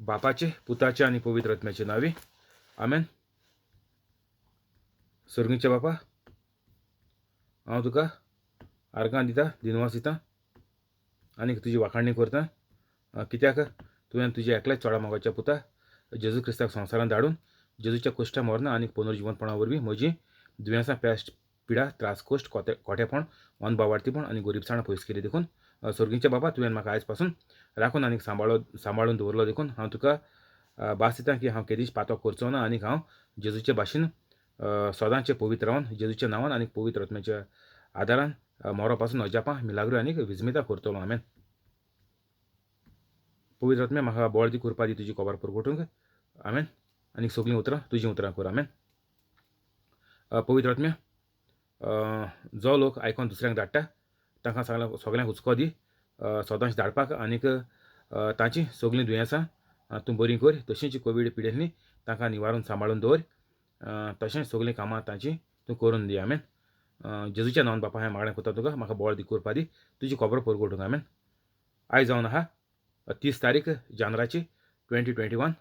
बापाचे, पुताचे आणि पवित्र आत्म्याचे नावे आमेन. स्वर्गीचे बापा, हांव तुका आर्गां दिता, दिनवास दिता आनी तुजी वाखाणणी करता. कित्याक तुवें तुज्या एकल्याच चोडा मोगाच्या पुता जेजू क्रिस्ताक संवसारांत धाडून जेजूच्या कोश्टा मरणा आनी पुनर्जीवनपणा वरवीं म्हजी दुयेंसां, पेस्ट, पिडा, त्रास, कोश्ट, खोटेपण, अनभावार्थीपण आनी गरीबसाण पयस केली देखून स्वर्गीचे बाबा, तुवें म्हाका आयज पासून राखून आनी सांबाळून दवरलो देखून हांव तुका भास दितां की हांव केदींच पातो करचो ना आनी हांव जेजूचे भाशेन सदांचे पवित्र रावन जेजूच्या नांवान आनी पवित्र आत्म्याच्या आदारान मोरो पासून अजापां, मिलाग्रो आनी विजमितां करतलो. आमेन. पवित्र आत्म्या म्हाका बळ दी, कृपा दी तुजी कोबार परगटूंक. आमेन. आनी सगळीं उतरां तुजीं उतरां कर. आमेन. पवित्र आत्म्या, जो लोक आयकोन दुसऱ्यांक धाडटा तांकां सगळ्यांक हुस्को दी सदांच धाडपाक आनीक तांची सगळीं दुयेंसां तूं बरीं कर. तशींच कोवीड पिडेंतलीं तांकां निवारून सांबाळून दवर. तशेंच सगळीं कामां तांची तूं करून दी. आमेन. जेजूच्या नांवान बापा हें मागणें करता तुका. म्हाका बळ दी, कृपा दी तुजी खबर परगटूंक. आमेन. आयज जावन आहा 30 तारीख जानेराची 2021.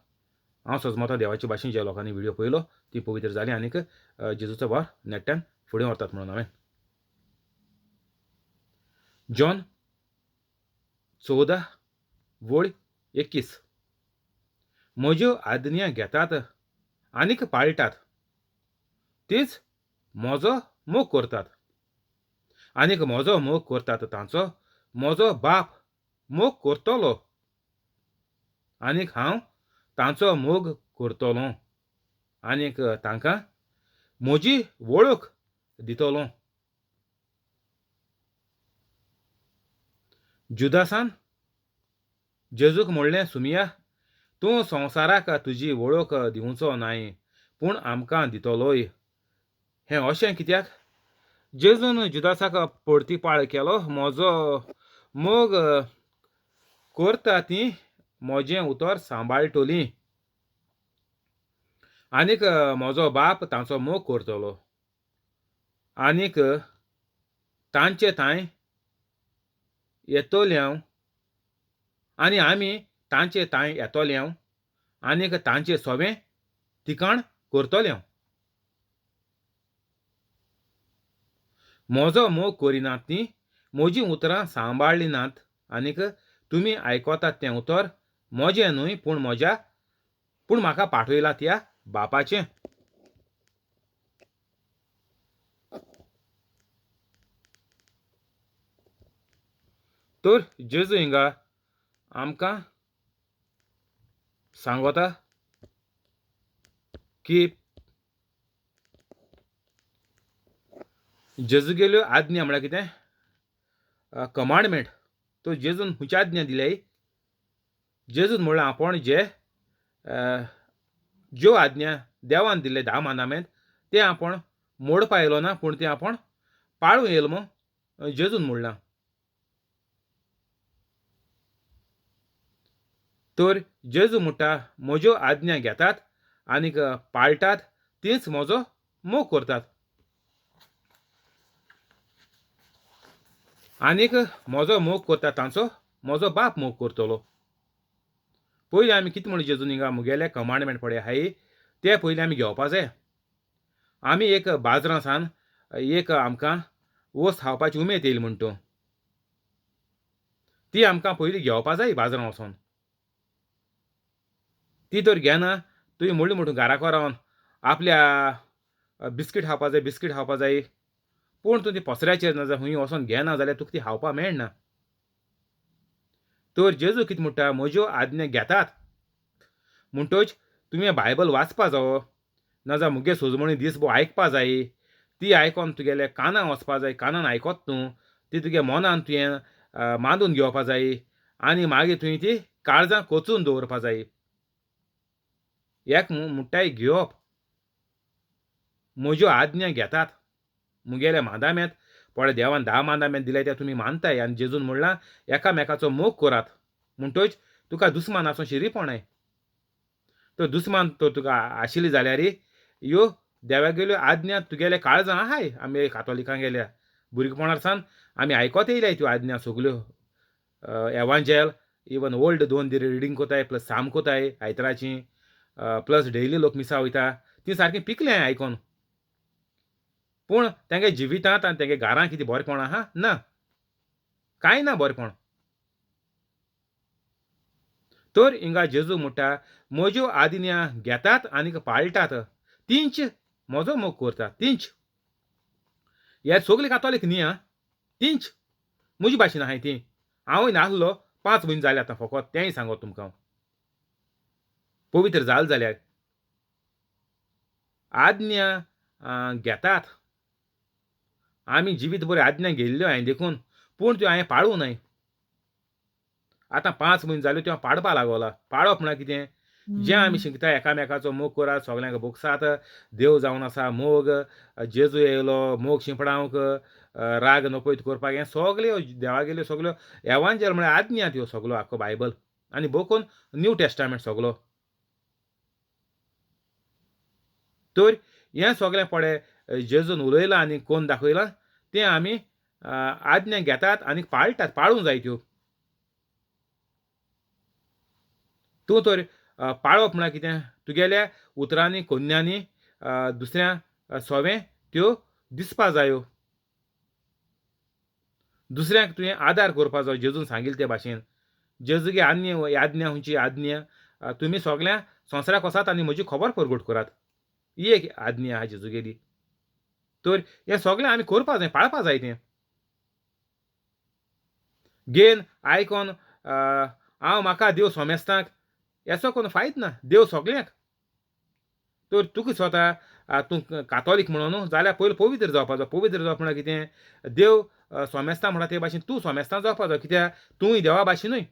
हांव सजमतां देवाचे भाशेन ज्या लोकांनी व्हिडिओ पळयलो ती पवित्र जाली आनीक जेजूचो वार नेट्ट्यान फुडें व्हरतात म्हणून. आमेन. जॉन 14:21. म्हज्यो आज्ञा घेतात आनीक पाळटात, तीच म्हजो मोग करतात आनीक म्हजो मोग करतात तांचो म्हजो बाप मोग करतलो आनीक हांव तांचो मोग करतलों आनीक तांकां म्हजी वळख दितलों. जुदासान जेजूक म्हणलें, सुमिया, तूं संवसाराक तुजी वळख दिवचो नाय, पूण आमकां दितलोय. हें अशें कित्याक? जेजून जुदासाक पडतीपाळ केलो. म्हजो मोग करता तीं म्हजें उतर सांबाळटलीं आनीक म्हजो बाप तांचो मोग करतलो आनीक तांचे थंय येतोल्यांव आनी आमी तांचे थंय येतोल्यांव आनीक तांचें सवें ठिकाण करतल्यांव. म्हजो मोग करिनात तीं म्हजीं उतरां सांबाळ्ळीं नात आनीक तुमी आयकोतात तें उतर म्हजें न्हय पूण म्हाका पाठयला त्या बापाचें. तर जेजू हिंगा आमकां सांगता की जेजू गेल्यो आज्ञा म्हळ्यार कितें? कमांडमेंट. तो जेजून खंयची आज्ञा दिल्याय? जेजून म्हणलें आपण ज्यो आज्ञा देवान दिल्ले 10 मांदामेंट ते आपण मोडपा येयलो ना, पूण ते आपण पाळूं येयलो म्हूण जेजून म्हणलां. तर जेजू म्हणटा, म्हज्यो आज्ञा घेतात आनीक पाळटात, तीच म्हजो मोग करतात आनीक म्हजो मोग करता तांचो म्हजो बाप मोग करतलो. पयलीं आमी कितें म्हण जेजून हिंगा मुगेले कमांडमेंट पळय आहाय ते पयलीं आमी घेवपा जाय. आमी एक बाजरां सान एक आमकां वस्त खावपाची उमेद येयली म्हण तूं, ती आमकां पयलीं घेवपा जाय बाजरां वचोन. ती तर घेना, तुवें म्हणलें म्हणून घराको रावन आपल्या बिस्कीट खावपा जाय, पूण तूं ती पसऱ्याचेर ना जाल्यार खंय वचोन घेना जाल्यार तुका ती खावपा मेळना. तर जेजू कितें म्हणटा, म्हज्यो आज्ञा घेतात म्हणटच तुवें बायबल वाचपा जावो, नाजाल्यार मुगे सोजमणी दिसभर आयकपा जाय. ती आयकोन तुगेले कानान वचपा जाय, कानान आयकोत तूं, ती तुगे मनान तुवें मांडून घेवपा जाय आनी मागीर तुवें ती काळजां कोचून दवरपा जाय. एक म्हणटाय घेवप. म्हज्यो आज्ञा घेतात. मुगेले मांदामेंत पळय देवान 10 मांदामेंत दिले ते तुमी मानताय आनी जेजून म्हणलां एकामेकाचो मोग करात. म्हणटच तुका दुस्मान आसूं शिरीपणाय. तर दुस्मान तर तुका आशिल्ली जाल्यार ह्यो देवागेल्यो आज्ञा तुगेले काळजां आहाय. आमी कातोलिकां गेल्या भुरगेपणार सावन आमी आयकोत येयल्याय त्यो आज्ञा सगल्यो एवांजेल इवन ओल्ड 2 दीर रिडींग कोताय प्लस साम कोताय आयताराची प्लस डेली लोक मिसा वयता ती सारकी पिकले हांवें आयकोन. पूण तेंगे जिवितांत आनी तेंगे घरां कितें बरेंपण आहा ना. कांय ना बरेंपण. तर हिंगा जेजू म्हणटा म्हज्यो आज्ञा घेतात आनीक पाळटात तींच म्हजो मोग करता तींच. हे सगले कातोलीक न्ही आं तींच म्हजी भाशेन आहाय तीं. हांवूय नासलो 5 म्हयने जाले आतां फकत तेंय सांगोत तुमकां हांव. पवित्र जाल जाल्यार आज्ञा घेतात. आमी जिवीतभर आज्ञा घेयल्ल्यो हांवें देखून पूण त्यो हांवें पाळूं न्हय. आतां 5 म्हयने जाल्यो त्यो हांव पाडपा लागोला. पाळप म्हळ्यार कितें? जें आमी शिकता एकामेकाचो मोग करात, सगल्यांक भोगसात, देव जावन आसा मोग, जेजू येयलो मोग शिंपडावंक, राग नपयत करपाक हें सगल्यो देवागेल्यो सगल्यो एवांजल म्हळ्यार आज्ञा त्यो सगलो आख्खो बायबल आनी भोव न्यू टेस्टामेंट सगलो. तर हें सगलें पळय जेजून उलयलां आनी कोन्न दाखयलां तें आमी आज्ञा घेतात आनी पाळटात. पाळूं जाय त्यो. तूं तर पाळप म्हळ्यार कितें? तुगेल्या उतरांनी कोन्यांनी दुसऱ्या सवें त्यो दिसपा जायो. दुसऱ्यांक तुवें आदार करपा जायो जेजून सांगिल्ले ते भाशेन. जेजूगे आज्ञा खंयची आज्ञा तुमी सगल्या संवसाराक वचात आनी म्हजी खबर परगट करात. ही एक आज्ञा आहा जेजूगेली. तर हें सगलें आमी करपा जाय, पाळपा जाय तें. घेन आयकोन हांव म्हाका देव सोमेस्तांक हेचो कोण फायद ना. देव सगल्यांक. तर तुका स्वता तूं कातोलीक म्हणून न्हू जाल्यार पयलीं पवित्र जावपा जाय. पवित्र जावप म्हळ्यार कितें? देव सोमेस्तां म्हणटा ते भाशेन तूं सोमेस्तां जावपा जाय. कित्याक तूंय देवा भाशेनूय.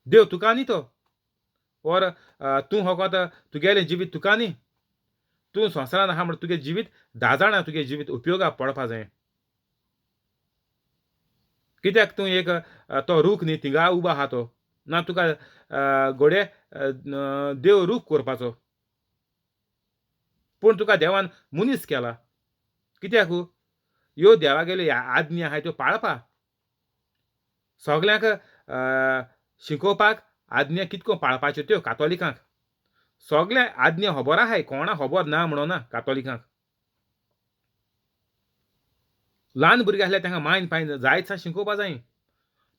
देव तुका न्ही तो. ओर तूं फकत तुगेलें जिवीत तुका न्ही. तूं संवसारान आहा म्हण तुगे जिवीत 10 जाणां तुगे जिवीत उपयोगाक पडपा जाय. कित्याक तूं एक तो रूख न्ही थिंगा उबो आहा तो. ना तुका घोडये देव रूख करपाचो. पूण तुका देवान मनीस केला. कित्याक? ह्यो देवागेल्यो आज्ञा आहाय त्यो पाळपा. सगल्यांक शिकोवपाक आज्ञा कितको पाळपाच्यो त्यो कातोलिकांक. सगळे आज्ञा खबर आहाय. कोणा खबर ना म्हणो ना कातोलिकांक. ल्हान भुरगे आसल्यार तांकां मायन पायन जायतसां शिकोवपा जाय.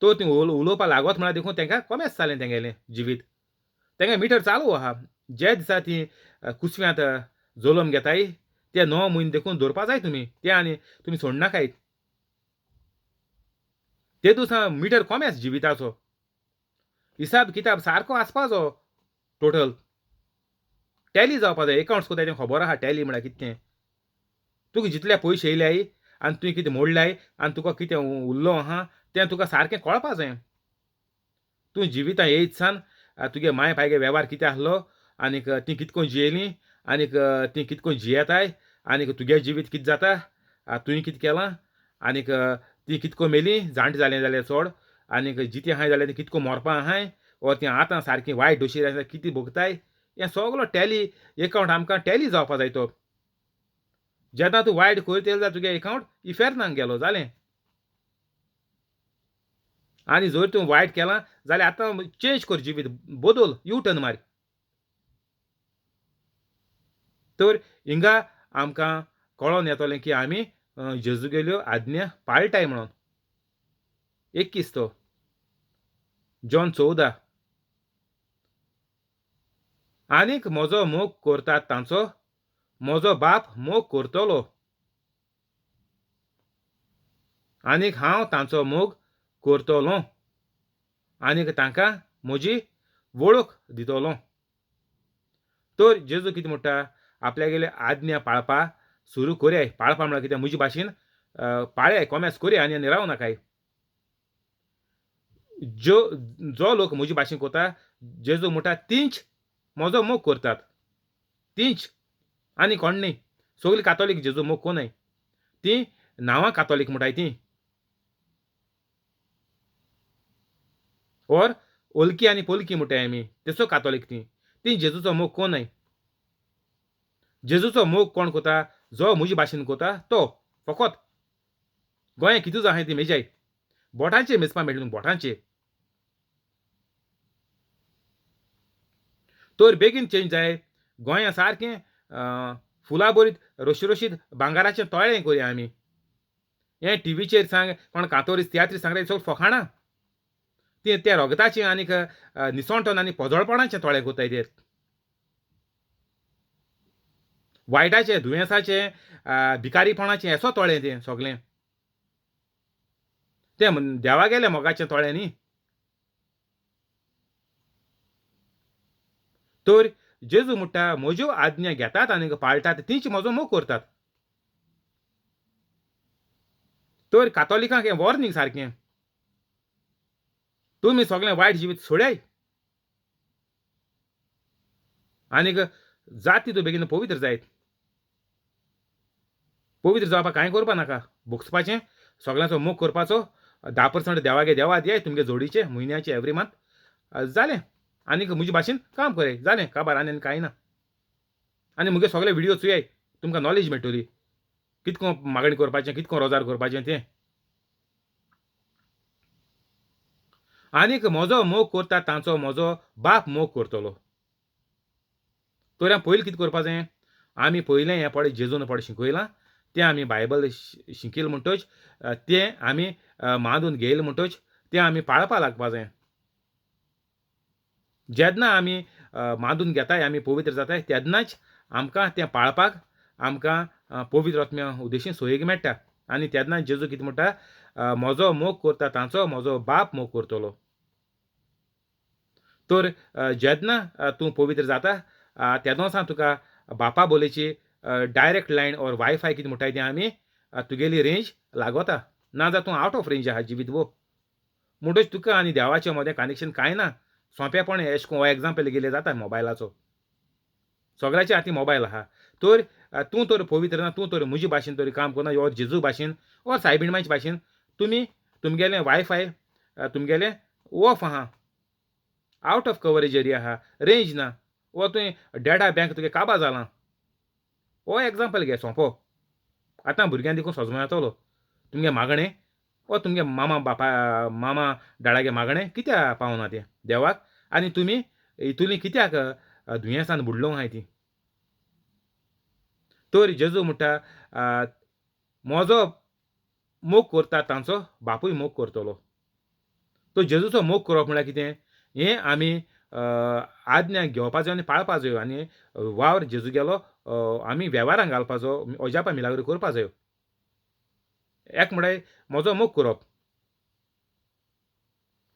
तो तीं उलोवपा लागत म्हळ्यार देखून तांकां कोमेस जालें तेंगेलें जिवीत. तेंगे मिटर चालू आहा. जे दिसा तीं कुसव्यांत जल्म घेताय ते 9 म्हयने देखून दवरपा जाय तुमी. ते आनी तुमी सोडनाकायत. ते दिसा मिटर कोमेस जिविताचो. हिसाब किताब सारको आसपाचो टोटल. टॅली जावपा जाय. एकावंट्स कोताय तें खबर आहा टॅली म्हळ्यार कितें तें. तुका जितले पयशे येयल्याय आनी तुवें कितें मोडल्याय आनी तुका कितें उरलो आहा तें तुका सारकें कळपा जाय. तूं जिवितां येयत सान तुगे माय पायगे वेव्हार कितें आहलो आनीक तीं कितको जियेलीं आनीक तीं कितको जियेताय आनीक तुगे जिवीत कितें जाता तुवें कितें केलां आनीक तीं कितको मेलीं जाणटी जालें जाल्यार चोड आनीक जितीं आहाय जाल्यार तीं कितको मोरपा आहाय ओर तीं आतां सारकीं वायट दोशीर आसा कितें भोगताय हें सगलो टॅली एकावंट आमकां टॅली जावपा जाय तो. जेन्ना तूं वायट करीत येयलो जाल्यार तुगे एकावंट इफेर्नाक गेलो जालें. आनी जर तूं वायट केलां जाल्यार आतां चेंज कर जिवीत बदल यू टर्न मार. तर हिंगा आमकां कळोन येतलें की आमी जेजूगेल्यो आज्ञा पाळटाय म्हणोन. 21 तो जॉन 14 आनीक म्हजो मोग करतात तांचो म्हजो बाप मोग करतलो आनीक हांव तांचो मोग करतलों आनीक तांकां म्हजी वळख दितलों. तर जेजू कितें म्हणटा आपल्यागेले आज्ञा पाळपा सुरू करयाय. पाळपा म्हळ्यार कितें म्हजी भाशेन पाळयाय कोमेस करया आनी राव नाकाय. जो लोक म्हजी भाशेन कोता जेजू म्हणटा तींच म्हजो मोग करतात. तींच आनी कोण न्ही. सगलीं कातोलीक जेजू मोग कोनाय. तीं नांवां कातोलीक म्हणटाय तीं. ओर ओलकी आनी पोलकी म्हणटाय आमी तेचो कातोलीक तीं. तीं जेजूचो मोग कोनाय. जेजूचो मोग कोण कोता? जो म्हजी भाशेन कोता तो फकत. गोंयांत कितूच आहाय ती मेजाय. बोटांचे मेजपा मेळटा तुमकां बोटांचे. तर बेगीन चेंज जाय. गोंया सारकें फुलां बरीत रोशीत भांगाराचें तोळें करुया आमी. हें टीव्हीचेर सांग, कोण कांतोरी तियात्री सांगता सगळीं फकाणां. ती त्या रोगताचें आनीक निसोणटोन आनी पोजोळपणाचें तोळें कोत्ताय ते. वायटाचें, दुयेंसाचें, भिकारीपणाचें हेचो तोळें तें सोगलें. तें देवा गेल्या मोगाचें तोळें न्ही. तर जेजू म्हणटा म्हज्यो आज्ञा घेतात आनीक पाळटात तींच म्हजो मोग करतात. तर कातोलिकांक हें वॉर्निंग सारकें. तुमी सगळें वायट जिवीत सोडयाय आनीक जात तितू बेगीन पवित्र जायत. पवित्र जावपाक कांय करपा नाका. भोगसपाचें, सगळ्यांचो मोग करपाचो, 10% देवागे देवा दियाय तुमगे जोडीचे म्हयन्याचे एवरी मंथ. जालें. आनीक म्हजे भाशेन काम कराय. जालें काबार आनी कांय ना. आनी मुगे सगळे व्हिडियो चोयाय. तुमकां नॉलेज मेळटली. कितको मागणी करपाचें, कितको रोजार करपाचें तें. आनीक म्हजो मोग करता तांचो म्हजो बाप मोग करतलो. तर पयलीं कितें करपा जाय? आमी पयलें हें पळय जेजून पळय शिकयलां, तें आमी बायबल शिकिल्ल म्हणटच तें आमी मांडून घेयलें म्हणटच तें आमी पाळपा लागपा जाय. जेन्ना आमी मांडून घेताय, आमी पवित्र जाताय, तेन्नाच आमकां तें पाळपाक आमकां पवित्र आत्म्या उदेशीन सोयेग मेळटा. आनी तेन्ना जेजू कितें म्हणटा? म्हजो मोग करता तांचो म्हजो बाप मोग करतलो. तर जेन्ना तूं पवित्र जाता, तेदोसां तुका बापा बोलेची डायरेक्ट लायन ओर वायफाय कितें म्हणटाय तें आमी तुगेली रेंज लागोता. नाजाल्यार तूं आवट ऑफ रेंज आहा जिवीतभर. म्हणटच तुका आनी देवाचें मदें कनेक्शन कांय ना. सोंपेपण एशें कोन्न हो एग्जांपल घेतले जाता मोबायलाचो. सगळ्याच्या हातीन मोबायल आहा. तर तूं तर पवित्र ना, तूं तर म्हजे भाशेन तरी काम करना, ओर जेजू भाशेन ओर सायबीणमांचे भाशेन तुमी तुमगेलें वायफाय तुमगेलें ऑफ आहा. आवट ऑफ कवरेज एरिया आहा, रेंज ना, वो तुवें डेटा बँक तुगे काबार जालां. हो एग्जांपल घे सोंपो. आतां भुरग्यांक देखून सोजमो येतलो. तुमगे मागणें वो तुमगे मामा डाडागे मागणें कित्याक पावना तें देवाक आनी तुमी हितूंतलीं कित्याक दुयेंसान बुडलो आहाय तीं. तर जेजू म्हणटा म्हजो मोग करता तांचो बापूय मोग करतलो. तो जेजूचो मोग करप म्हळ्यार कितें? हें आमी आज्ञा घेवपा जाय आनी पाळपा जायो आनी वावर जेजूगेलो आमी वेव्हारांत घालपाचो, अजापा मिलाग्रो करपा जायो. एक म्हळ्यार म्हजो मोग करप.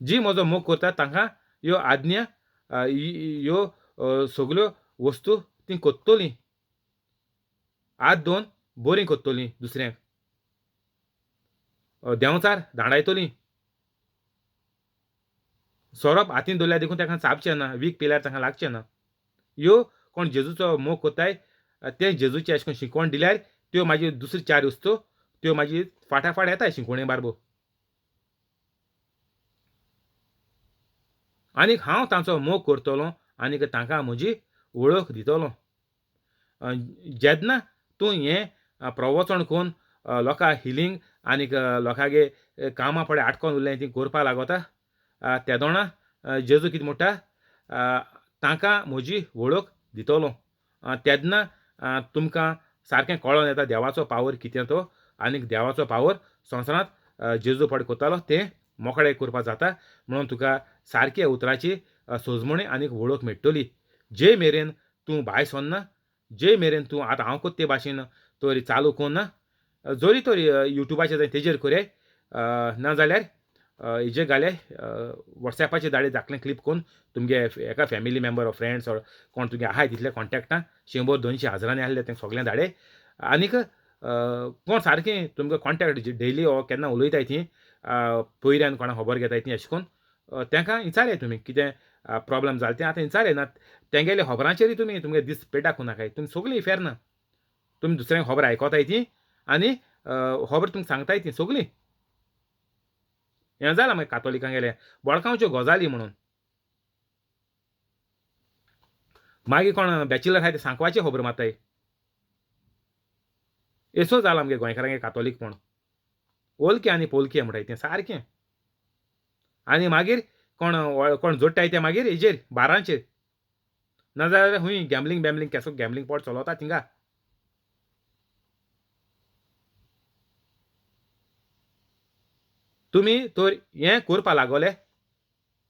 जी म्हजो मोग करता तांकां ह्यो आज्ञा ह्यो सगल्यो वस्तू तीं कोत्तोलीं. हात धुवन बरीं कोत्तोलीं दुसऱ्यांक. देंवचार धाडायतलीं. सोरोप हातीन दवरल्यार देखून ताका चाबचें ना, वीख पिल्यार ताका लागचें ना. ह्यो कोण जेजूचो मोग कोत्ताय ते जेजूचे अशें करून शिकवण दिल्यार त्यो मागीर दुसऱ्यो 4 वस्तू त्यो मागीर फाटाफाट येताय शिकवणे बारबर. आनीक हांव तांचो मोग करतलों आनीक तांकां म्हजी वळख दितलों. जेन्ना तूं हें प्रवचन करून लोकां हिलींग आनीक लोकांगे कामां पळय आटकोन उरल्याय तीं करपा लागोता, तेदोणां जेजू कितें म्हणटा? तांकां म्हजी वळख दितलों. तेन्ना तुमकां सारकें कळोन येता देवाचो पावर कितें तो आनीक देवाचो पावर संवसारांत जेजू पळय कोत्तालो तें मोकळें करपा जाता. म्हणून तुका सारके उतराची सोजमणी आनीक वळख मेळटली. जे मेरेन तूं भायर सरना, जे मेरेन तूं आतां हांव कोत्ता ते भाशेन तोरी चालू कोन्ना, जोरी तोरी युट्यूबाचेर जाय तेजेर करयाय, नाजाल्यार हेजेर घाल्याय वॉट्सॅपाचेर धाडय धाकलें क्लीप करून तुमगे एका family member or friends or कोण तुगे आहाय तितले कॉन्टॅक्टां 100-200 हजारांनी आहले तेंकां सगळ्यांक धाडय. आनीक कोण सारकीं तुमकां कॉन्टॅक्ट डेली ओ केन्ना उलयताय तीं पयऱ्यान कोणा खबर घेताय तीं अशें करून तेंकां विचाराय तुमी कितें प्रॉब्लम जालें तें आतां विचाराय ना. तेंगेले खबरांचेरूय तुमी तुमगे दीस पेटाकूं नाकाय. तुमी सगळीं फेरना. तुमी दुसऱ्यांक खबर आयकोताय तीं आनी खबर तुमकां सांगताय तीं सगळीं. हें जालां मागीर कातोलिकांगेलें बोळकांच्यो गजाली म्हणून. मागीर कोण बॅचलर आहाय ते सांकवाची खबर मारताय. एसो जाला आमगे गोंयकारांगे कातोलीकपण. ओलकें आनी पोलकें म्हणटाय तें सारकें. आनी मागीर कोण जोडटाय ते मागीर हेजेर बारांचेर नाजाल्यार हूंय गॅमलींग केसो गॅमलींग पोट चलोता थिंगा. तुमी तर हें करपा लागोले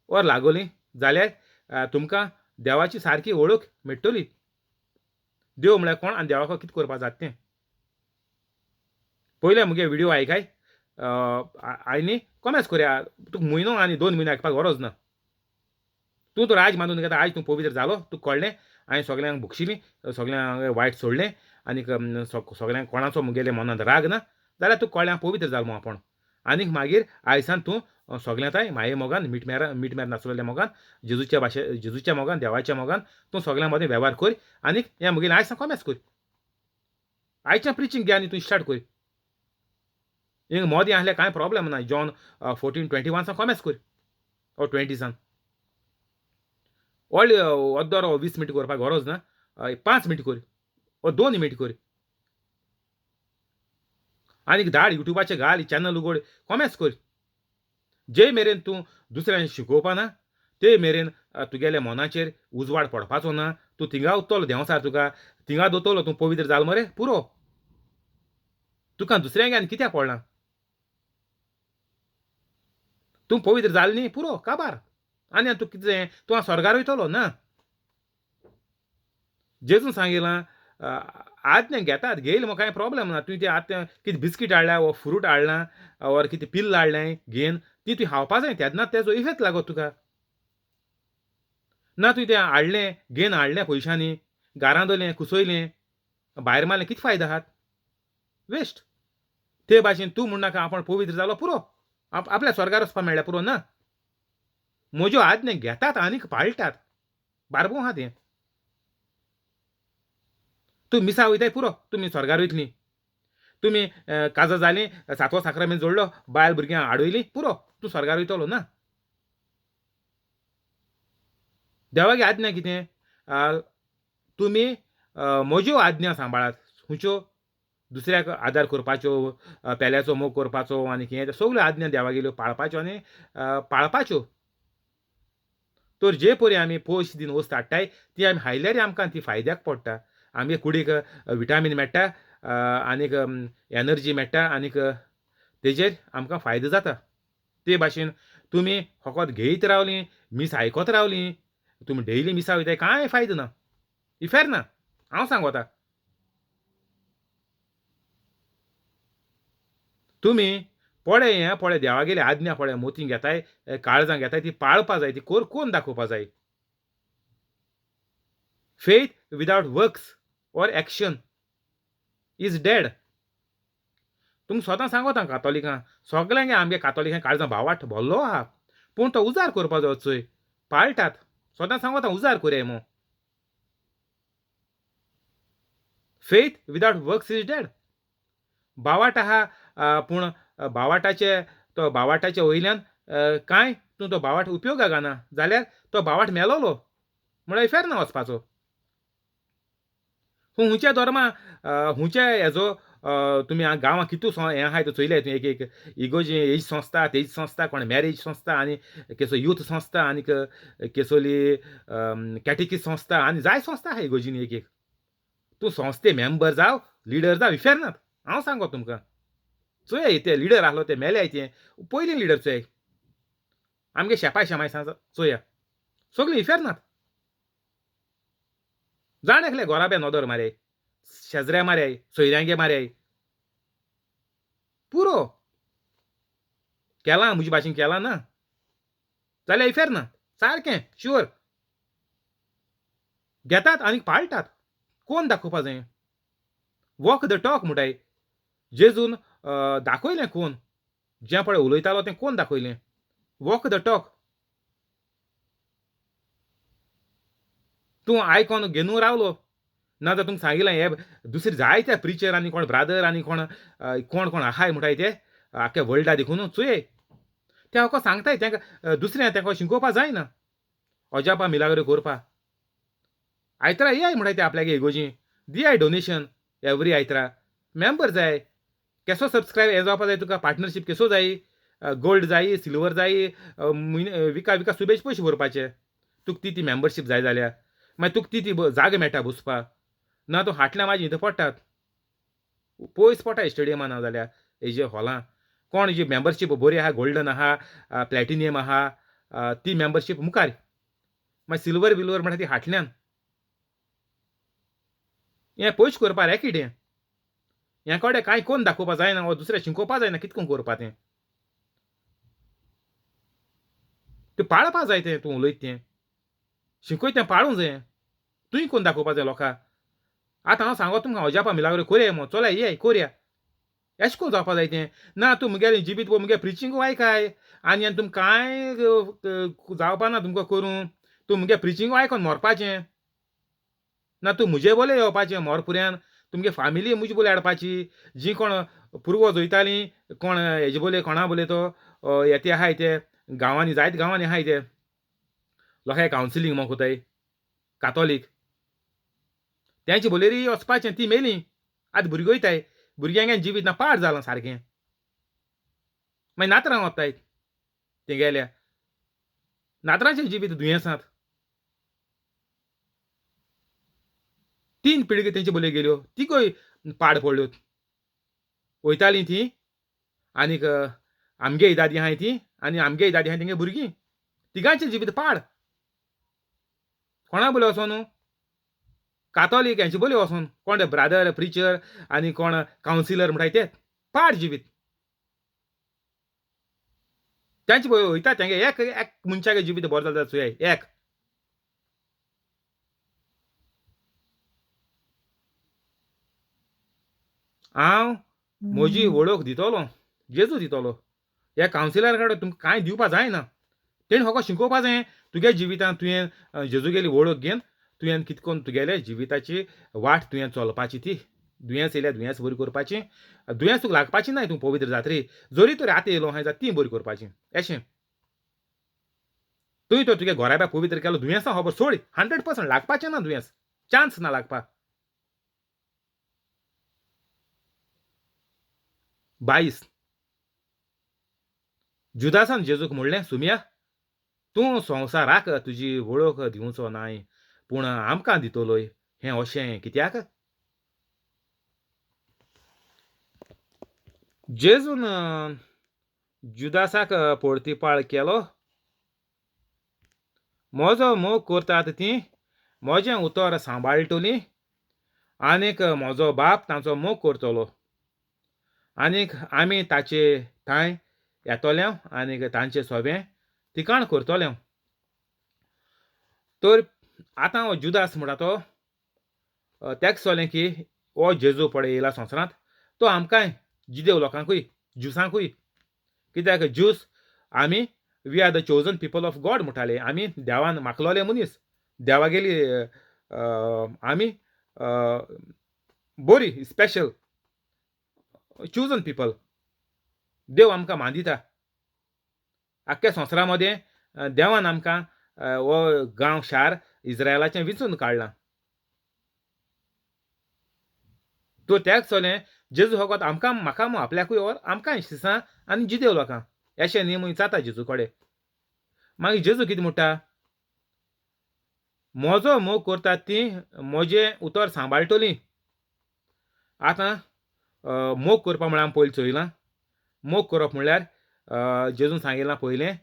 ओर लागोलीं जाल्यार तुमकां देवाची सारकी वळख मेळटली. देव म्हळ्यार कोण आनी देवाक कितें करपा जाता तें. पयले मुगे व्हिडिओ आयकाय आनी कॉमेंट्स करया. तुका म्हयनो आनी 2 म्हयने आयकपाक गरज ना. तूं तर आज मानून घेता आज तूं पवित्र जालो तुका कळ्ळें हांवें सगल्यांक भुक्षिलीं सगल्यांक वायट सोडलें आनीक सगल्यांक कोणाचो मुगेल्या मनांत राग ना जाल्यार तुका कळ्ळें हांव पवित्र जालो म्हूण आपूण. आनीक मागीर आयसान तूं सगल्यांताय माये मोगान मीठ मेर नाचलेल्या मोगान जेजूच्या मोगान देवाच्या मोगान तूं सगल्यां मदें वेव्हार कर आनीक हें मुगेलें आयसान कॉमेंट्स कर. आयचें प्रिचींग घे आनी तूं स्टार्ट कर. हिंग मोदें आहल्यार कांय प्रॉब्लेम ना. जॉन 14:21 सान कॉमेंट्स कर ओ 20 सान. व्हडले अर्दोर 20 मिनट करपाक गरज ना. 5 मिनट कर ओ 2 मिनट कर आनीक धाड युट्यूबाचेर घाल चॅनल उगड कॉमेंट्स कर. जे मेरेन तूं दुसऱ्यांक शिकोवपा ना ते मेरेन तुगेल्या मनाचेर उजवाड पडपाचो ना. तूं थिंगा उत्तलो देंवसार तुका थिंगा दोतोलो तूं पवित्र जालो मरे पुरो. तुका दुसऱ्यांक आनी कित्याक पडलां. तूं पवित्र जालें न्ही पुरो काबार. आनी तूं कितें तूं स्वर्गार वयतलो ना. जेजून सांगिलां आज्ञा घेतात घेयली म्हाका कांय प्रॉब्लेम ना. तुवें तें आतां कितें बिस्कीट हाडला वो फ्रूट हाडलां ओर कितें पिल्ल हाडलें घेन ती तुवें खावपा जाय तेन्ना तेजो इफेक्ट लागत तुका. ना तुवें तें हाडलें घेन हाडलें पयशांनी घारां दवरलें कुसयलें भायर मारलें कितें फायदो आहात. वेस्ट. ते भाशेन तूं म्हणनाका आपूण पवित्र जालो पुरो आपल्या स्वर्गार वचपा मेळ्ळ्या पुरो ना. म्हज्यो आज्ञा घेतात आनीक पाळटात बारबो आहा तें. तूं मिसा वयताय पुरो तुमी स्वर्गार वयतलीं. तुमी काजार जालीं 7वो साक्रामेंत जोडलो बायल भुरग्यां आडयलीं पुरो तूं स्वर्गार वयतलो ना. देवाची आज्ञा कितें तुमी म्हज्यो आज्ञा सांबाळात. खंयच्यो दुसऱ्याक आदार करपाच्यो पेल्याचो मोग करपाचो आनी हें सगल्यो आज्ञा देवागेल्यो पाळपाच्यो आनी पाळपाच्यो. तर जे परी आमी पयशे दिवन वस्त हाडटाय ती आमी हायल्यार आमकां ती फायद्याक पडटा. आमगे कुडीक विटामीन मेळटा आनीक एनर्जी मेळटा आनीक तेजेर आमकां फायदो जाता. ते भाशेन तुमी फकत घेयत रावलीं मीस आयकत रावलीं तुमी डेली मिसा वयताय कांय फायदो ना. इफेर ना. हांव सांगोता. तुमी पळय देवागेली आज्ञा पळय मोतीं घेताय काळजां घेताय ती पाळपा जाय ती कोरून दाखोवपा जाय. Faith without works or action is dead. तुमकां स्वता सांगोता कातोलिकांक सगल्यांक आमगे कातोलिकांक काळजां भावार्थ भरलो आहा पूण तो उजार करपा जाय चोय पाळटात. स्वता सांगोता उजार करया म्हूण. Faith without works is dead. भावार्थ आहा पूण भावार्थाचे वयल्यान कांय तूं तो भावार्थ उपयोगाक घालना जाल्यार तो भावार्थ मेलोलो म्हळ्यार इफेर ना वचपाचो. हुंयच्या धर्मा हुंयच्या हेजो तुमी गांवां कितू हें आहाय तो चोयल्याय तुवें एक इगोजी हेज संस्था तेज संस्था कोण मॅरेज संस्था आनी केसो यूथ संस्था आनीक केसोली कॅटेकिस्ट संस्था आनी जाय संस्था आहाय इगोजीनी एक. तूं संस्थे मेंबर जाव लिडर जाव इफेर नात. हांव सांगो तुमकां चोय ते लिडर आहलो ते मेल्याय तें पयलीं लिडर चोय आमगे शेपाय चोया सगळीं इफेर नात. जाण एकले घोराबे नोदर मारयाय शेजऱ्या मारयाय सोयऱ्यांगे मारयाय पुरो केलां म्हजे भाशेन केलां ना जाल्यार इफेर ना. सारकें शुअर. घेतात आनीक पाळटात कोण दाखोवपा जाय. वॉक द टॉक म्हणटाय. जेजून दाखयलें कोण जें पळय उलयतालो तें कोण दाखयलें. Walk the talk. तूं आयकोन घेनू रावलो नाजाल्यार तुमकां सांगिलां हे दुसरे जायते प्रिचर आनी कोण ब्रादर आनी कोण कोण आहाय म्हणटाय ते आख्या वर्ल्डा देखून चोय ते हांव सांगताय तांकां दुसऱ्या तांकां शिकोवपा जायना. अजापा मिलाग्रो करपा आयतरा येयाय म्हणटाय ते आपल्यागे इगोजी दियाय डोनेशन एवरी आयतरा मेंबर जाय. केसो सबस्क्रायब हें जावपा जाय तुका पार्टनरशीप केसो जाय गोल्ड जाय सिल्वर जाय विका विका सुबेज पयशे भरपाचे तुका ती मेंबरशीप जाय जाल्यार मागीर तुका ती जागा मेळटा बसपाक ना तूं हाटल्या म्हाजी इथं पडटात पयस पडटा स्टेडियमान ना जाल्यार हेजे हॉलां कोण जी मेंबरशीप बरी आहा गोल्डन आहा प्लॅटिनियम आहा ती मेंबरशीप मुखार मागीर सिल्वर बिल्वर म्हणटा ती हाटल्यान हें पयशे करपा रे कितें हें कोडे कांय कोन्न दाखोवपा जायना वो दुसरें शिकोवपा जायना कितको करपा तें पाळपा जाय तें तूं उलयता तें शिकोयता तें पाळूंक जाय तुवें कोन्न दाखोवपा जाय लोकांक आतां हांव सांगो तुमकां अजापा मिलाग्रो कोरया मो चला ये कोरया एशें कोन्न जावपा जाय तें ना तूं मुगेलें जिबीत पळय मुगे प्रिचींग आयकाय आनी तुमकां कांय जावपा ना तुमकां करूं तूं मुगे प्रिचींग आयकोन मरपाचें ना तूं म्हजे बोले येवपाचें मोरपुऱ्यान तुमगे फामिली म्हजे बोले हाडपाची जीं कोण पुर्वज वयतालीं कोण हेजे बोले कोणा बोले तो येते आहाय ते गांवांनी जायत गांवांनी आहाय ते लोकांक कावन्सिलींग मो कोताय कातोलीक तेंचे बोलेरी वचपाचें ती मेलीं आतां भुरगीं वयताय भुरग्यांगे जिवीत ना पाड जालां सारकें मागीर नातरां वताय तेंगेल्या नातरांचें जिवीत दुयेंसांत 3 पिळगी तेंचे बोले गेल्यो तिगोय पाड पडल्यो वयतालीं तीं आनीक आमगे दादी आहाय तीं आनी आमगे दादी आहाय तेंगे भुरगीं तिगांचें जिवीत पाड कोणा बोले वचोन कातोलीक हेंचे बोले वचोन कोण ब्रादर प्रिचर आनी कोण कावन्सिलर म्हणटाय ते पाड जिवीत तेंचे पळय वयता तेंगे एक एक मनशागे जिवीत बरो जाता चोय एक हांव म्हजी वळख दितलो जेजू दितलो ह्या कावन्सिलरा कडेन तुमकां कांय दिवपा जायना तेणी फकत शिकोवपा जाय तुगे जिवितांत तुवें जेजूगेली वळख घेवन तुवें कितें करून तुगेले जिविताची वाट तुवें चलपाची ती दुयेंस येयल्यार दुयेंस बरी करपाची दुयेंस तुका लागपाची ना तूं पवित्र जातरी जरी तर आतां येयलो हांवें जाल्यार ती बरी करपाची अशें तुवें तो तुगे घरा भायर पवित्र केलो दुयेंसां खबर सोड 100% लागपाचें ना दुयेंस चान्स ना लागपाक 22 जुदासान जेजूक म्हणलें सुमया तूं संवसाराक तुजी वळख दिवचो नाय पूण आमकां दितलोय हें अशें कित्याक जेजून जुदासाक पोर्तिपाळ केलो म्हजो मोग करतात तीं म्हजें उतर सांबाळटलीं आनीक म्हजो बाप तांचो मोग करतलो आनीक आमी ताचे थंय येतोले आनीक तांचें सोबें ठिकाण करतले तर आतां हो जुदास म्हणटा तो तेका सोलें की हो जेजू पळय येयला संवसारांत तो आमकांय जिदेव लोकांकूय ज्युसांकूय कित्याक ज्यूस आमी we are the chosen people of God म्हणटाले आमी देवान मागलोले मनीस देवागेली आमी बरी स्पेशल चोजन पीपल देव आमकां मान दिता आख्ख्या संवसारा मदें देवान आमकां हो गांव शार इज्रायलाचें विंचून काडलां तो त्याग सोलें जेजू फकत आमकां म्हाका आपल्याकूय और आमकांय शिसां आनी जिदेव लोकां अशें नेमूय जाता जेजू कडेन मागीर जेजू कितें म्हणटा म्हजो मोग करतात तीं म्हजें उतर सांबाळटलीं आतां मोग करपा म्हळ्यार आमी पयलीं चोयलां मोग करप म्हणल्यार जेजून सांगिल्लां पयलें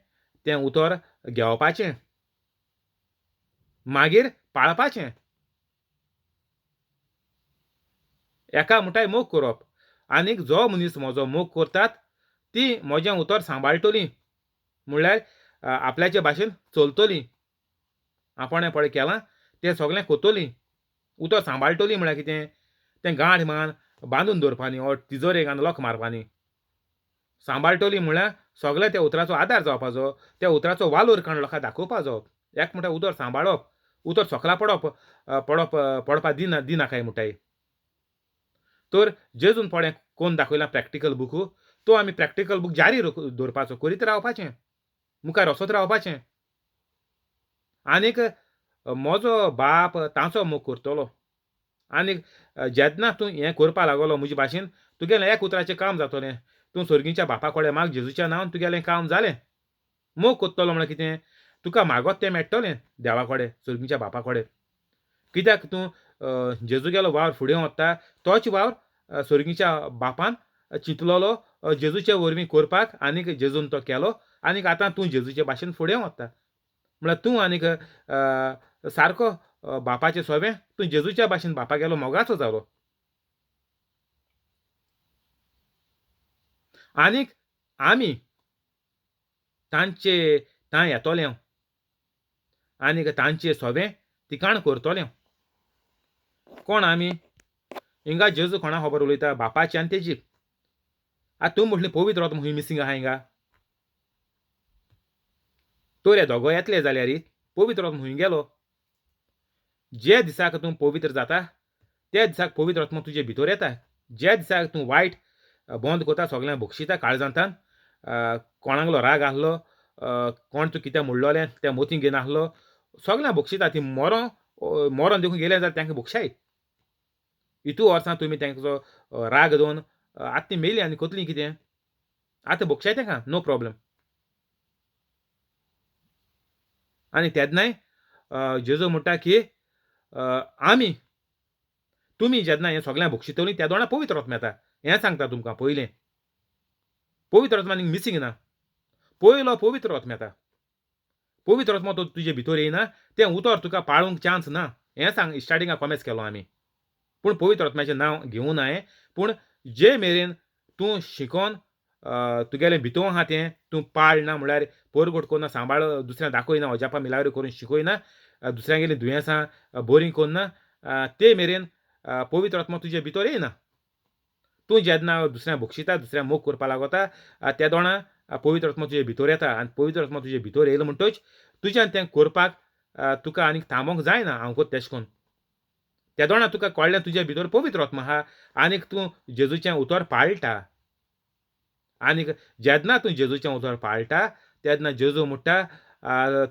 तें उतर घेवपाचें मागीर पाळपाचें एका मुठाय मोग करप आनीक जो मनीस म्हजो मोग करतात ती म्हजें उतर सांबाळटलीं म्हणल्यार आपल्याचे भाशेन चलतलीं आपणें पळय केलां तें सगळें कोत्तलीं उतर सांबाळटलीं म्हळ्यार कितें तें गांठ मान बांदून दवरपानी ओ तिजोरेक आनी लॉक मारपानी सांबाळटलीं म्हळ्यार सगळें त्या उतराचो आदार जावपाचो त्या उतराचो वालोर काडून लोकांक दाखोवपा जावप एक म्हणटा उतर सांबाळप उतर सोकला पडपा दिनाकाय म्हणटाय तर जेजून पळय कोण दाखयलां प्रॅक्टिकल बूक तो आमी प्रॅक्टिकल बूक जारी दवरपाचो करीत रावपाचें मुखार वचत रावपाचें आनीक म्हजो बाप तांचो मोग करतलो आनीक जेन्ना तूं हें करपा लागलो म्हजे भाशेन तुगेलें एक उतराचें काम जातलें तूं सर्गीच्या बापा कडेन माग जेजूच्या नांवान तुगेलें काम जालें. मोग कोत्तलो म्हळ्यार कितें, तुका मागोत तें मेळटलें देवा कडेन, सर्गीच्या बापा कडेन. कित्याक तूं जेजूगेलो वावर फुडें व्हरता, तोच वावर सर्गीच्या बापान चिंतलोलो जेजूचे वरवीं करपाक, आनीक जेजून तो केलो, आनीक आतां तूं जेजूचे भाशेन फुडें वता. म्हळ्यार तूं आनीक सारको बापाचें सोबें तूं जेजूच्या भाशेन बापागेलो मोगाचो जालो. आनीक आमी तांचे थंय येतोले आनीक तांचें सोबें तिकाण करतले. कोण आमी? हिंगा जेजू कोणा खबर उलयता? बापाची आनी तेजी. आतां तूं म्हटलें पवित्र आत्मा खंय मिसींग आहा हिंगा. तर हे दोगो येतले जाल्यार पवित्र आत्मा खंय गेलो? जे दिसाक तूं पवित्र जाता ते दिसाक पवित्र आत्मा तुजे भितर येता. जे दिसाक तूं वायट बंद करता, सगळ्यांक बक्षिता काळजांतान, कोणागलो राग आहलो, कोण तूं कितें म्हणलोलें तें मतींत घेवन आहलो, सगळ्यांक बक्षिता. ती मरोन देखून गेलें जाल्यार तांकां बक्षाय. इतू वर्सां तुमी तांचो राग दोवन आतां ती मेली आनी कोतलीं कितें? आतां बक्षाय तांकां, नो प्रॉब्लेम. आनी तेदनाय जेजू म्हणटा की आमी तुमी जेन्ना हें सगळ्यांक बक्षितलीं त्या दोळा पवित्र आत्मा येता. हें सांगता तुमकां पयलें. पवित्र आत्मा आनीक मिसींग ना. पयलो पवित्र आत्मा येता. पवित्र आत्मा तो तुजे भितर येयना, तें उतर तुका पाळूंक चान्स ना. हें सांग स्टार्टिंगाक कॉमेंट्स केलो आमी. पूण पवित्र आत्म्याचें नांव घेवं नाय. पूण जे मेरेन तूं शिकोन तुगेलें भितर आहा तें तूं पाळना, म्हळ्यार परगट कोन्ना, सांबाळ दुसऱ्यांक दाखयना, अजापा मिलावरी करून शिकयना, दुसऱ्यांगेलीं दुयेंसां बरीं कोन्ना, ते मेरेन पवित्र आत्मा तुजे भितर येयना. तूं जेन्ना दुसऱ्यांक बक्षिता, दुसऱ्यांक मोग करपा लागता, त्या दोळा पवित्र आत्मा तुजे भितर येता. आनी पवित्र आत्मा तुजे भितर येयलो म्हणटच तुज्यान तें करपाक तुका आनीक थांबोंक जायना. हांव कोत्ता तेशें कोन्न. त्या दोळा तुका कळ्ळें तुजे भितर पवित्र आत्मा आहा आनीक तूं जेजूचें उतर पाळटा. आनीक जेन्ना तूं जेजूचें उतर पाळटा तेन्ना जेजू म्हणटा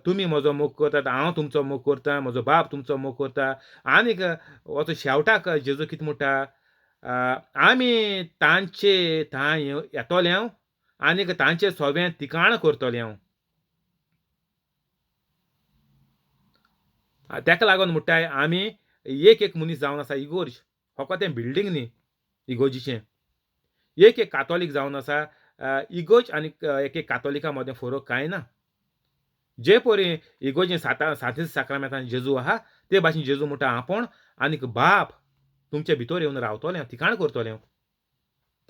तुमी म्हजो मोग करतात, हांव तुमचो मोग करतां, म्हजो बाप तुमचो मोग करता. आनीक वचून शेवटाक जेजू कितें म्हणटा? आमी तांचे थंय येतोले आनीक तांचें सोबें तिकाण करतले. तेका लागून म्हणटाय आमी एक मनीस जावन आसा इगोर्ज. फकत तें बिल्डींग न्ही इगोर्जीचें. एक कातोलीक जावन आसा. इगोर्ज आनीक एक कातोलिका मदें फरक कांय ना. जे परी इगोर्जीन सातीं साक्रामेंतान जेजू आहा, ते भाशेन जेजू म्हणटा आपूण आनीक बाप तुमचे भितर येवन रावतलें, तिकाण करतलें.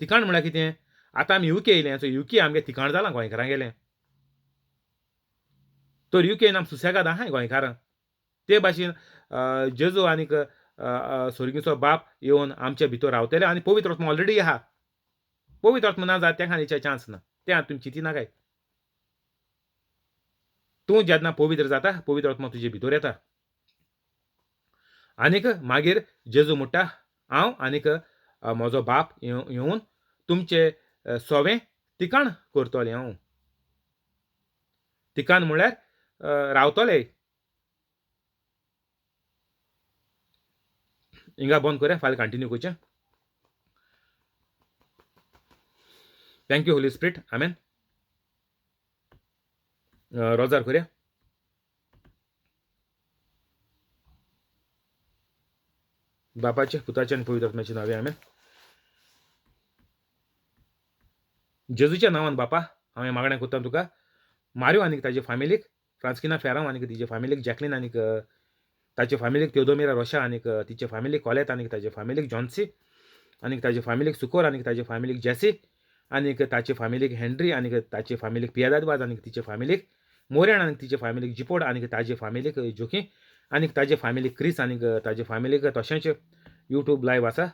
तिकाण म्हळ्यार कितें? आतां आमी यूके येयले, सो यूके आमगे तिकाण जालां गोंयकारांगेलें. तर यूकेन आमी सुसेगाद आहाय गोंयकारां. ते भाशेन जेजू आनीक सर्गीचो बाप येवन आमचे भितर रावतले आनी पवित्र आत्मा ऑलरेडी आहा. पवित्र आत्मा ना जाल्यार तेका हेचे चान्स ना. तें आतां तुमी चिंती नाकाय. तूं जेन्ना पवित्र जाता, पवित्र आत्मा तुजे भितर येता. आनीक मागीर जेजू म्हणटा हांव आनीक म्हजो बाप येवन तुमचें सोबें तिकाण करतलें हांव. तिकाण म्हळ्यार रावतले. हिंगा बंद करया, फाल्यां कंटिन्यू करचें. Thank you holy spirit. आमेन. रोजार करया. बापाचे, पुताचे आनी पवित्र आत्म्याचे नांवे आमेन. जेजूच्या नांवान बापा हांवें मागणें करता तुका मारियो आनीक ताजे फॅमिलीक, फ्रांस्किना फेरांव आनीक तिजे फॅमिलीक, जॅकलीन आनीक ताचे फॅमिलीक, तेओदोमिरा रोशा आनीक तिचे फॅमिलीक, कॉलेत आनीक ताजे फॅमिलीक, जॉन्सी आनीक ताजे फॅमिलीक, सुकोर आनीक ताजे फॅमिलीक, जॅसी आनीक ताचे फॅमिलीक, हेनरी आनीक ताचे फॅमिलीक, पियादादवाज आनीक तिचे फॅमिलीक, मोरेण आनीक तिचे फॅमिलीक, जिपोड आनीक ताजे फॅमिलीक, जोकी आनीक ताजे फॅमिलीक, क्रिस आनीक ताजे फॅमिलीक, तशेंच यूट्यूब लायव्ह आसा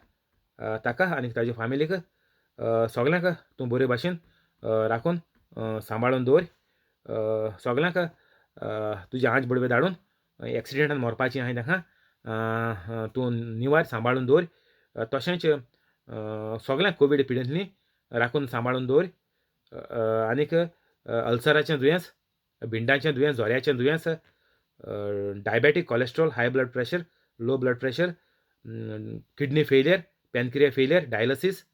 ताका आनीक ताजे फॅमिलीक सगळ्यांक तूं बरे भाशेन राखून सांबाळून दवर. सगळ्यांक तुजे आंच बडवे धाडून एक्सिडेंटान मरपाची आहाय ताका तूं निवार सांबाळून दवर. तशेंच सगळ्यांक कोवीड पिडेंतली राखून सांबाळून दवर. आनीक अल्सराचें दुयेंस, भिंडाचें दुयेंस, जोऱ्याचें दुयेंस, diabetic, cholesterol, high blood pressure, low blood pressure, kidney failure, pancreas failure, dialysis,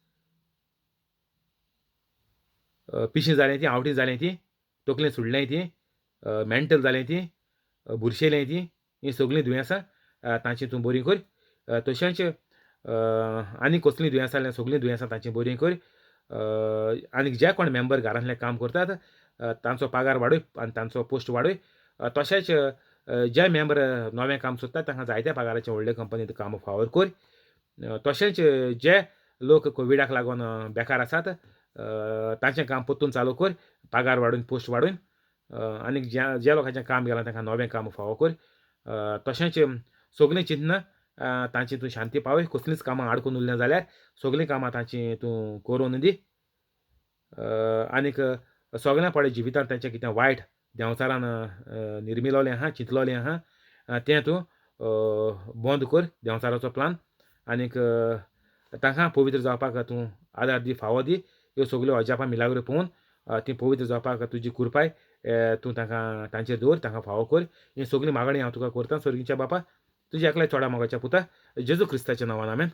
पिशीं जालें ती, आवटी जालें ती, तकलें सुडलें ती, मेंटल जालें ती, बुरशेलें ती, हीं सगळीं दुयेंसां तांची तूं बरीं कर. तशेंच आनी कसलीं दुयेंसां जाल्यार सगळीं दुयेंसां तांची बरीं कर. आनीक जे कोण मेंबर घरांतले काम करतात तांचो पागार वाडय आनी तांचो पोस्ट वाडय. तशेंच जे मेंबर नवें काम सोदतात तांकां जायत्या पागाराचें व्हडले कंपनींत काम फावोर कर. तशेंच जे लोक कोविडाक लागून बेकार आसात तांचें काम परतून चालू कर, पागार वाडोवन, पोस्ट वाडोवन. आनीक ज्या लोकांचें काम गेलां तांकां नवें काम फावो कर. तशेंच सगळीं चिंतना तांची तूं शांती पावय. कसलींच कामां आडकून उरलीं जाल्यार सगळीं कामां तांची तूं करून दी. आनीक सगळ्या पडे जिवितांत तांचें कितें वायट देंवचारान निर्मिलोलें आहा, चिंतलोलें आहा तें तूं बंद कर देंवचाराचो प्लान. आनीक तांकां पवित्र जावपाक तूं आदार दी, फावो दी. ह्यो सगळ्यो अजापां मिलाग्रो पळोवन तीं पवित्र जावपाक तुजी कृपाय तूं तांकां तांचेर दवर, तांकां फावो कर. ही सगळीं मागणी हांव तुका करतां सर्गीच्या बापा, तुज्या एकल्या चोडा मोगाच्या पुता जेजू क्रिस्ताच्या नांवान. आमेन.